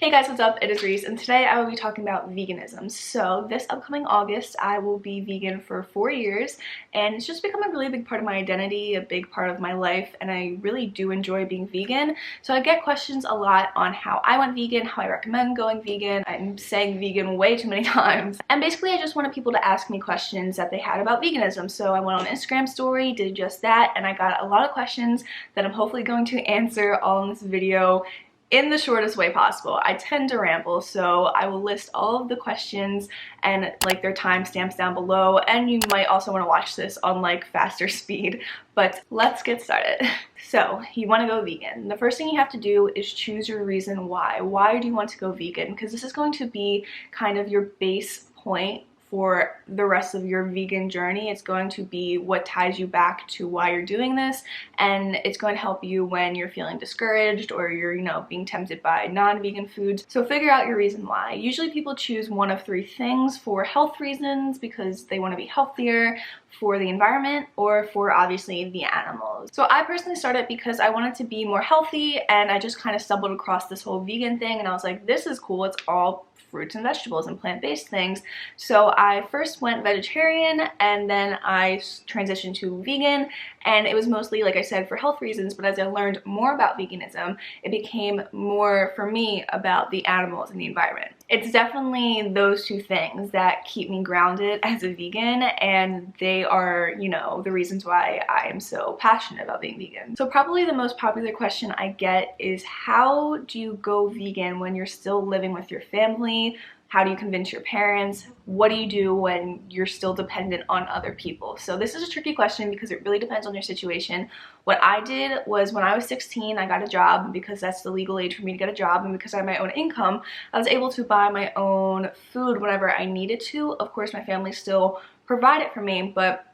Hey guys, what's up? It is Reese, and today I will be talking about veganism. So this upcoming August, I will be vegan for 4 years, and it's just become a really big part of my identity, a big part of my life, and I really do enjoy being vegan. So I get questions a lot on how I went vegan, how I recommend going vegan. I'm saying vegan way too many times. And basically I just wanted people to ask me questions that they had about veganism. So I went on an Instagram story, did just that, and I got a lot of questions that I'm hopefully going to answer all in this video in the shortest way possible. I tend to ramble, so I will list all of the questions and like their timestamps down below, and you might also want to watch this on like faster speed, but let's get started. So you want to go vegan. The first thing you have to do is choose your reason why. Why do you want to go vegan? Because this is going to be kind of your base point for the rest of your vegan journey. It's going to be what ties you back to why you're doing this, and it's going to help you when you're feeling discouraged or you're, being tempted by non-vegan foods. So figure out your reason why. Usually people choose one of three things: for health reasons, because they want to be healthier, for the environment, or for obviously the animals. So I personally started because I wanted to be more healthy, and I just kind of stumbled across this whole vegan thing, and I was like, this is cool. It's all fruits and vegetables and plant-based things. So I first went vegetarian, and then I transitioned to vegan, and it was mostly, like I said, for health reasons. But as I learned more about veganism, it became more for me about the animals and the environment. It's definitely those two things that keep me grounded as a vegan, and they are, the reasons why I am so passionate about being vegan. So probably the most popular question I get is, how do you go vegan when you're still living with your family? How do you convince your parents? What do you do when you're still dependent on other people? So this is a tricky question because it really depends on your situation. What I did was, when I was 16, I got a job, because that's the legal age for me to get a job, and because I have my own income, I was able to buy my own food whenever I needed to. Of course, my family still provided for me, but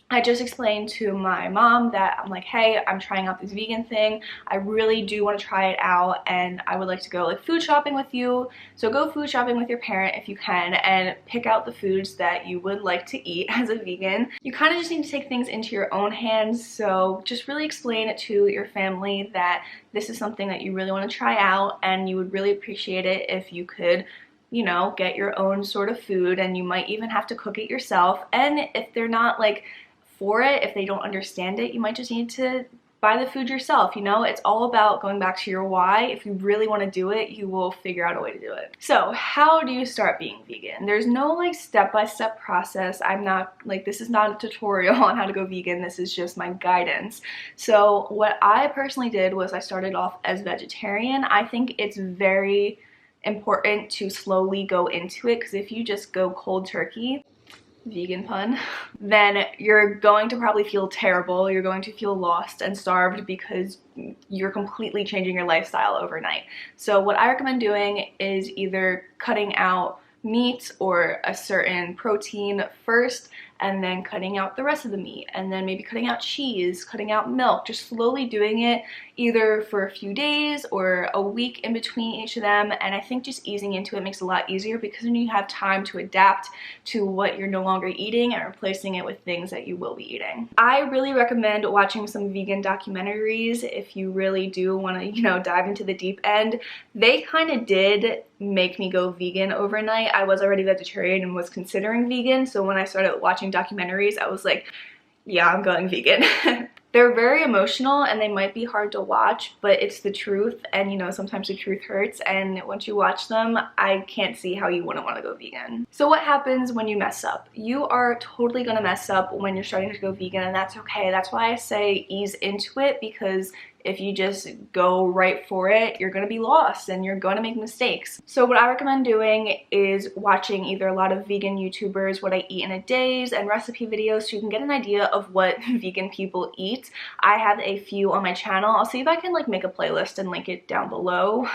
I just explained to my mom that I'm like, hey, I'm trying out this vegan thing. I really do want to try it out, and I would like to go like food shopping with you. So go food shopping with your parent if you can, and pick out the foods that you would like to eat as a vegan. You kind of just need to take things into your own hands. So just really explain it to your family that this is something that you really want to try out, and you would really appreciate it if you could get your own sort of food, and you might even have to cook it yourself. And if they're not like for it, if they don't understand it, you might just need to buy the food yourself. It's all about going back to your why. If you really want to do it, you will figure out a way to do it. So how do you start being vegan? There's no like step-by-step process. I'm not like, this is not a tutorial on how to go vegan. This is just my guidance. So what I personally did was I started off as vegetarian. I think it's very important to slowly go into it, because if you just go cold turkey, vegan pun, then you're going to probably feel terrible. You're going to feel lost and starved because you're completely changing your lifestyle overnight. So what I recommend doing is either cutting out meat or a certain protein first, and then cutting out the rest of the meat, and then maybe cutting out cheese, cutting out milk, just slowly doing it either for a few days or a week in between each of them. And I think just easing into it makes it a lot easier, because then you have time to adapt to what you're no longer eating and replacing it with things that you will be eating. I really recommend watching some vegan documentaries if you really do want to, dive into the deep end. They kind of did make me go vegan overnight. I was already vegetarian and was considering vegan, so when I started watching documentaries, I was like, yeah, I'm going vegan. They're very emotional, and they might be hard to watch, but it's the truth, and sometimes the truth hurts, and once you watch them, I can't see how you wouldn't want to go vegan. So what happens when you mess up? You are totally gonna mess up when you're starting to go vegan, and that's okay. That's why I say ease into it, because if you just go right for it, you're gonna be lost and you're gonna make mistakes. So what I recommend doing is watching either a lot of vegan YouTubers, what I eat in a days, and recipe videos, so you can get an idea of what vegan people eat. I have a few on my channel. I'll see if I can like make a playlist and link it down below.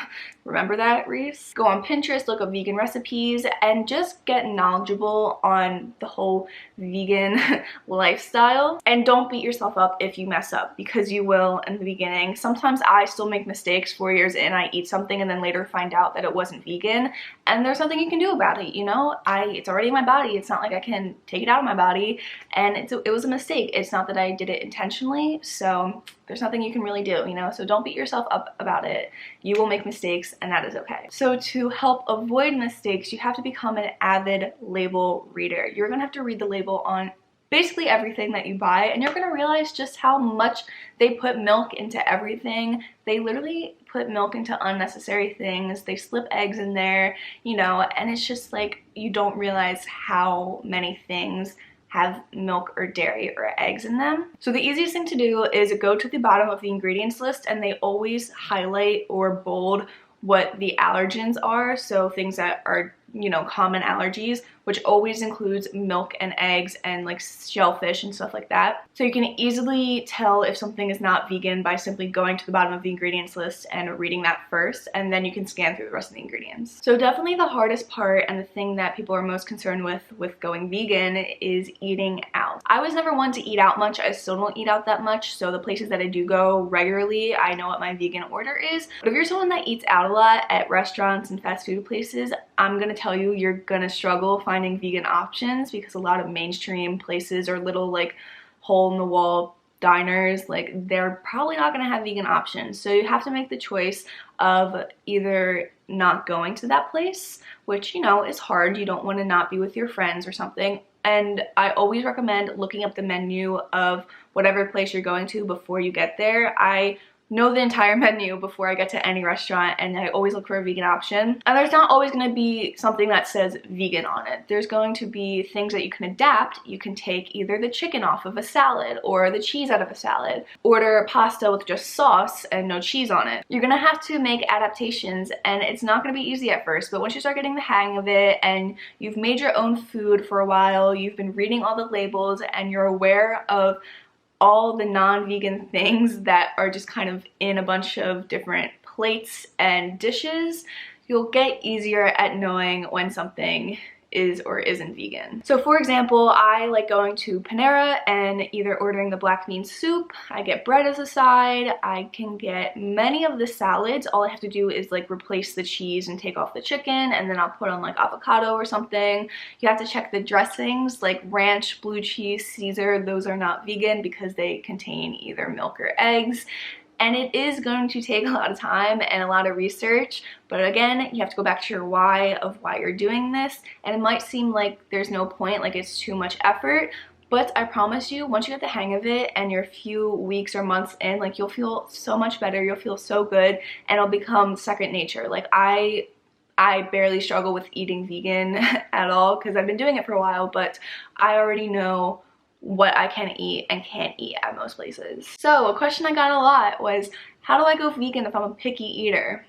Remember that, Reese? Go on Pinterest, look up vegan recipes, and just get knowledgeable on the whole vegan lifestyle. And don't beat yourself up if you mess up, because you will in the beginning. beginning. Sometimes I still make mistakes 4 years in. I eat something and then later find out that it wasn't vegan, and there's nothing you can do about it, you know? It's already in my body. It's not like I can take it out of my body, and it was a mistake. It's not that I did it intentionally, so there's nothing you can really do, you know? So don't beat yourself up about it. You will make mistakes, and that is okay. So to help avoid mistakes, you have to become an avid label reader. You're gonna have to read the label on basically everything that you buy, and you're gonna realize just how much they put milk into everything. They literally put milk into unnecessary things. They slip eggs in there, you know, and it's just like you don't realize how many things have milk or dairy or eggs in them. So the easiest thing to do is go to the bottom of the ingredients list, and they always highlight or bold what the allergens are, so things that are, you know, common allergies, which always includes milk and eggs and like shellfish and stuff like that. So you can easily tell if something is not vegan by simply going to the bottom of the ingredients list and reading that first, and then you can scan through the rest of the ingredients. So definitely the hardest part and the thing that people are most concerned with going vegan is eating out. I was never one to eat out much. I still don't eat out that much, so the places that I do go regularly, I know what my vegan order is. But if you're someone that eats out a lot at restaurants and fast food places, I'm gonna tell you, you're gonna struggle finding vegan options, because a lot of mainstream places or little like hole-in-the-wall diners, like they're probably not gonna have vegan options. So you have to make the choice of either not going to that place, which, you know, is hard. You don't want to not be with your friends or something. And I always recommend looking up the menu of whatever place you're going to before you get there. I know the entire menu before I get to any restaurant, and I always look for a vegan option. And there's not always going to be something that says vegan on it. There's going to be things that you can adapt. You can take either the chicken off of a salad or the cheese out of a salad. Order pasta with just sauce and no cheese on it. You're going to have to make adaptations, and it's not going to be easy at first, but once you start getting the hang of it and you've made your own food for a while, you've been reading all the labels, and you're aware of all the non-vegan things that are just kind of in a bunch of different plates and dishes, you'll get easier at knowing when something is or isn't vegan. So for example, I like going to Panera and either ordering the black bean soup. I get bread as a side. I can get many of the salads. All I have to do is like replace the cheese and take off the chicken, and then I'll put on like avocado or something. You have to check the dressings, like ranch, blue cheese, Caesar. Those are not vegan because they contain either milk or eggs. And it is going to take a lot of time and a lot of research, but again, you have to go back to your why of why you're doing this. And it might seem like there's no point, like it's too much effort, but I promise you, once you get the hang of it and you're a few weeks or months in, like you'll feel so much better, you'll feel so good, and it'll become second nature. Like I barely struggle with eating vegan at all because I've been doing it for a while, but I already know what I can eat and can't eat at most places. So a question I got a lot was, how do I go vegan if I'm a picky eater?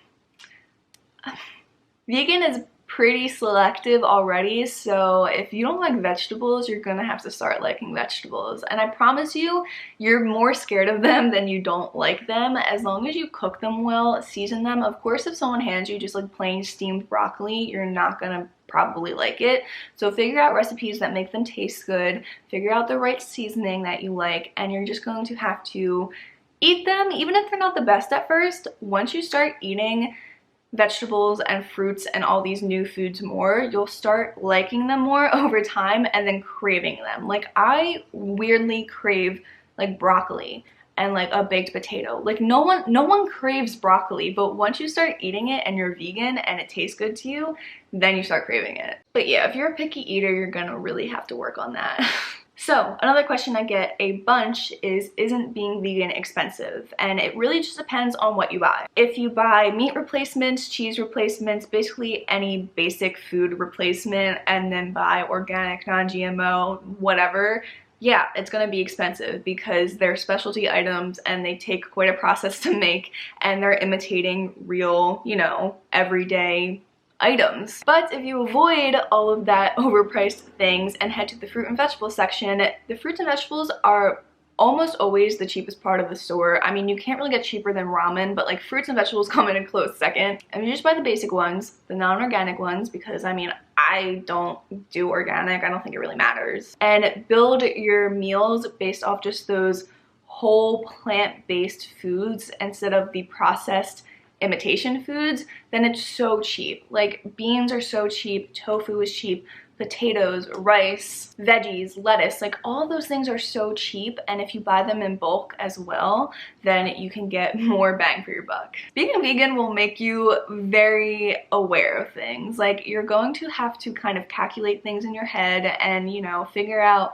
Vegan is pretty selective already, so if you don't like vegetables, you're gonna have to start liking vegetables. And I promise you, you're more scared of them than you don't like them, as long as you cook them well, season them. Of course, if someone hands you just like plain steamed broccoli, you're not gonna probably like it. So figure out recipes that make them taste good, figure out the right seasoning that you like, and you're just going to have to eat them, even if they're not the best at first. Once you start eating vegetables and fruits and all these new foods more, you'll start liking them more over time and then craving them. Like I weirdly crave like broccoli and like a baked potato. Like no one craves broccoli, but once you start eating it and you're vegan and it tastes good to you, then you start craving it. But yeah, if you're a picky eater, you're gonna really have to work on that. So another question I get a bunch is, isn't being vegan expensive? And it really just depends on what you buy. If you buy meat replacements, cheese replacements, basically any basic food replacement, and then buy organic, non-GMO, whatever, yeah, it's gonna be expensive because they're specialty items and they take quite a process to make, and they're imitating real, you know, everyday items. But if you avoid all of that overpriced things and head to the fruit and vegetable section, the fruits and vegetables are almost always the cheapest part of the store. I mean, you can't really get cheaper than ramen, but like fruits and vegetables come in a close second. And you just buy the basic ones, the non-organic ones, because I mean, I don't do organic. I don't think it really matters. And build your meals based off just those whole plant-based foods instead of the processed imitation foods, then it's so cheap. Like, beans are so cheap, tofu is cheap, potatoes, rice, veggies, lettuce, like all those things are so cheap, and if you buy them in bulk as well, then you can get more bang for your buck. Being a vegan will make you very aware of things. Like, you're going to have to kind of calculate things in your head and, you know, figure out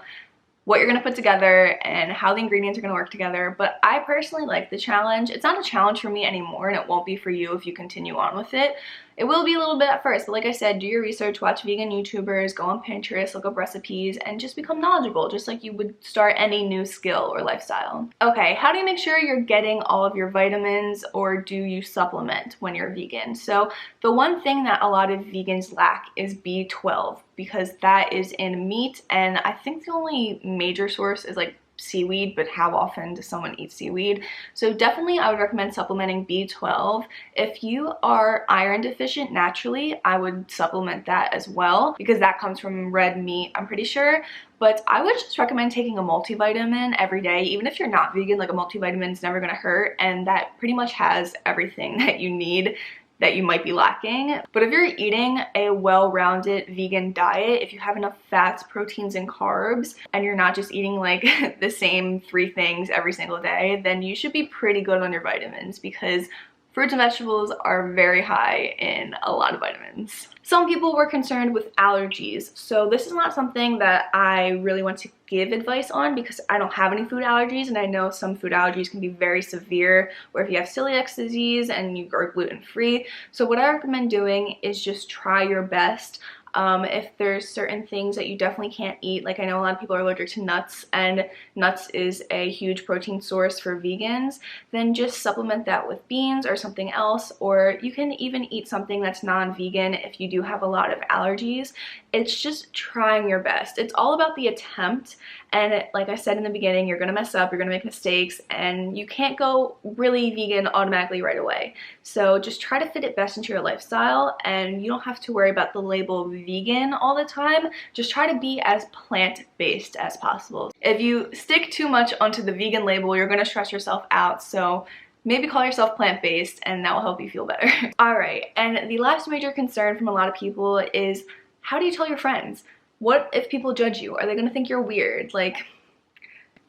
what you're gonna put together and how the ingredients are gonna work together. But I personally like the challenge. It's not a challenge for me anymore, and it won't be for you if you continue on with it. It will be a little bit at first, but like I said, do your research, watch vegan YouTubers, go on Pinterest, look up recipes, and just become knowledgeable, just like you would start any new skill or lifestyle. Okay, how do you make sure you're getting all of your vitamins, or do you supplement when you're vegan? So the one thing that a lot of vegans lack is B12, because that is in meat, and I think the only major source is like seaweed, but how often does someone eat seaweed? So definitely I would recommend supplementing B12. If you are iron deficient naturally, I would supplement that as well, because that comes from red meat, I'm pretty sure. But I would just recommend taking a multivitamin every day. Even if you're not vegan, like a multivitamin is never gonna hurt, and that pretty much has everything that you need that you might be lacking. But if you're eating a well-rounded vegan diet, if you have enough fats, proteins, and carbs, and you're not just eating like the same 3 things every single day, then you should be pretty good on your vitamins, because fruits and vegetables are very high in a lot of vitamins. Some people were concerned with allergies, so this is not something that I really want to give advice on, because I don't have any food allergies, and I know some food allergies can be very severe, or if you have celiac disease and you are gluten-free. So what I recommend doing is just try your best. If there's certain things that you definitely can't eat, like I know a lot of people are allergic to nuts, and nuts is a huge protein source for vegans, then just supplement that with beans or something else, or you can even eat something that's non-vegan if you do have a lot of allergies. It's just trying your best. It's all about the attempt, and like I said in the beginning, you're gonna mess up, you're gonna make mistakes, and you can't go really vegan automatically right away. So just try to fit it best into your lifestyle, and you don't have to worry about the label vegan all the time. Just try to be as plant-based as possible. If you stick too much onto the vegan label, you're gonna stress yourself out, so maybe call yourself plant-based, and that will help you feel better. Alright, and the last major concern from a lot of people is, how do you tell your friends? What if people judge you? Are they gonna think you're weird? Like,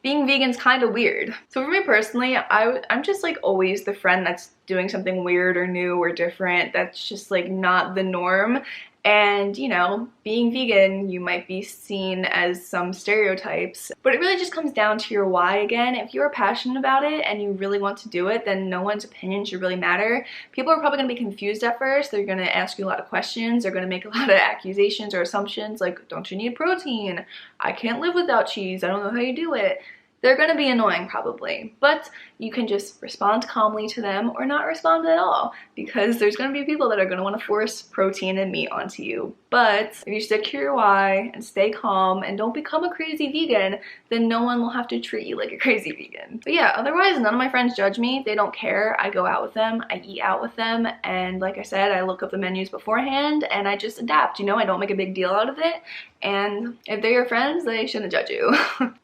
being vegan's kind of weird. So for me personally, I'm just like always the friend that's doing something weird or new or different. That's just like not the norm. And, you know, being vegan, you might be seen as some stereotypes, but it really just comes down to your why again. If you're passionate about it and you really want to do it, then no one's opinion should really matter. People are probably gonna be confused at first. They're gonna ask you a lot of questions. They're gonna make a lot of accusations or assumptions like, don't you need protein? I can't live without cheese. I don't know how you do it. They're gonna be annoying probably, but you can just respond calmly to them or not respond at all, because there's gonna be people that are gonna wanna force protein and meat onto you. But if you stick to your why and stay calm and don't become a crazy vegan, then no one will have to treat you like a crazy vegan. But yeah, otherwise none of my friends judge me. They don't care. I go out with them, I eat out with them, and like I said, I look up the menus beforehand and I just adapt, you know, I don't make a big deal out of it. And if they're your friends, they shouldn't judge you.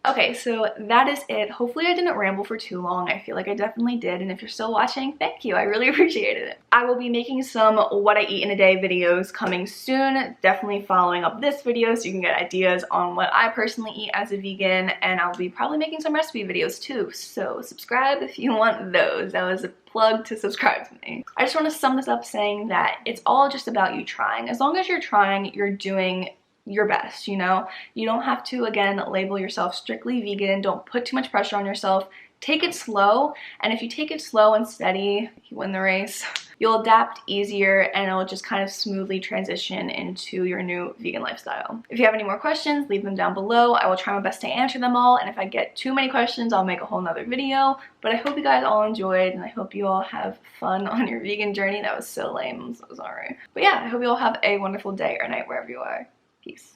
Okay, so that is it. Hopefully I didn't ramble for too long. I feel like I definitely did, and if you're still watching, thank you. I really appreciated it. I will be making some what I eat in a day videos coming soon. Definitely following up this video so you can get ideas on what I personally eat as a vegan, and I'll be probably making some recipe videos too, so subscribe if you want those. That was a plug to subscribe to me. I just want to sum this up saying that it's all just about you trying. As long as you're trying, you're doing your best, you know? You don't have to, again, label yourself strictly vegan. Don't put too much pressure on yourself. Take it slow, and if you take it slow and steady, you win the race. You'll adapt easier, and it'll just kind of smoothly transition into your new vegan lifestyle. If you have any more questions, leave them down below. I will try my best to answer them all, and if I get too many questions, I'll make a whole nother video. But I hope you guys all enjoyed, and I hope you all have fun on your vegan journey. That was so lame, I'm so sorry. But yeah, I hope you all have a wonderful day or night wherever you are. Peace.